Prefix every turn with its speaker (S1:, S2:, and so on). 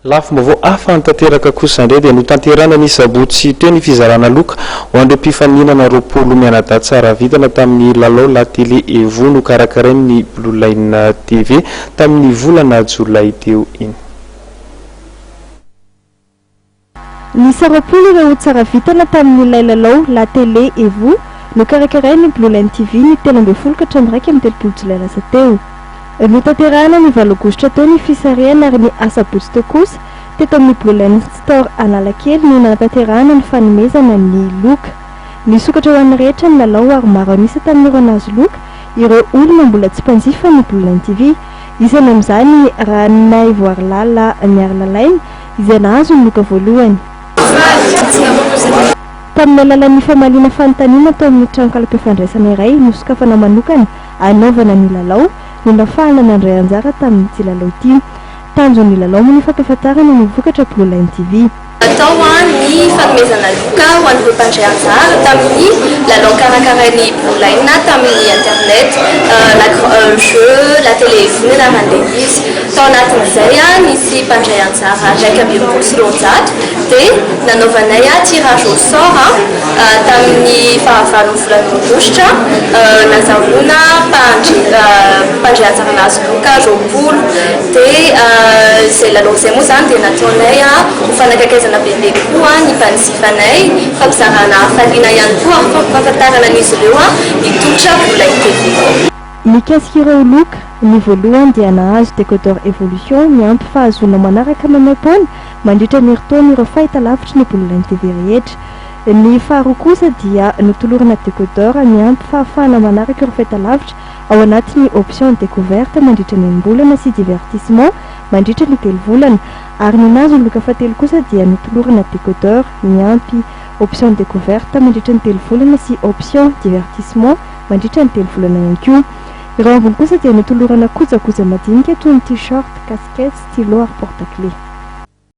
S1: Lafo vaovao hafa ny tanteraka kosa indray dia notanterana ny sabotsy teo ny fizarana loka ho an'ireo mpifaninana roapolo mianadahy tsara vitana tamin'ny lalao la télé Evo no karakarain'ny Blue Line TV tamin'ny volana Jolay teo iny.
S2: Nisa roapolo ireo tsara vitana tamin'ilay lalao la télé Evo no karakarain'ny Blue Line TV ny 13 Jolay lasa teo. Notanterana ny 7 Aogositra teo ny fisarihana ary ny asabotsy teo kosa teto amin'ny Blue Line Store Analakely no natanterana ny fanomezana ny loka. Nisokatra ho an'ny rehetra ny lalao ary maro anisa tamin'ireo nazo loka ireo olona mbola tsy mpanjifa ny Blue Line TV. Isany amin'izany Ranay Voarilala Miarlalainy izay nahazo ny loka voalohany. Tamin'ny alalan'ny famalina fanontaniana tao amin'ny trano kalape-fandraisana iray nosokafana manokana anaovana ny lalao no nafahana nandray anjara tamin'ity lalao ity. Tanjon'ny lalao moa ny fampahafantarana ny vokatra Blue Line TV.
S3: Atao ny fanomezana loka ho an'ireo mpandray anjara tamin'ny lalao karakarain'ny Blue Line tamin'ny internet, jeu, la télé Evo anaran'ilay izy. Tao anatin'izay nisy mpandray anjara 120 dia nanaovanay tirage au sort tamin'ny fahavalo volana Aogositra nazahoana mpandray anjara nazo loka roapolo dia izay lalao izay moa izany dia nataonay ho fanakakaizana bebe koa ny mpanjifanay fampizarana hafaliana ihany koa ary fampahafantarana an'izy ireo hitolotra Blue Line TV.
S2: Mikasika ireo loka ny voalohany dia nahazo décodeur Evolution miampy fahazoana manaraka mamaipona mandritra ny herintaona ireo fahitalavitra ny Blue Line TV rehetra. Ny faharoa kosa dia notolorana décodeur miampy fahafahana manaraka ireo fahitalavitra ao anatin'ny option découverte mandritra ny enim-bolana sy divertissement mandritra ny 3 volana, ary ny nazo ny loka fahatelo kosa dia notolorana décodeur miampy option découverte mandritra ny 3 volana sy option divertissement mandritra ny 3 volana ihany koa. Ireo ambony kosa dia notolorana kojakoja madinika toy ny t-shirt, casquette, stylo ary porte-clés.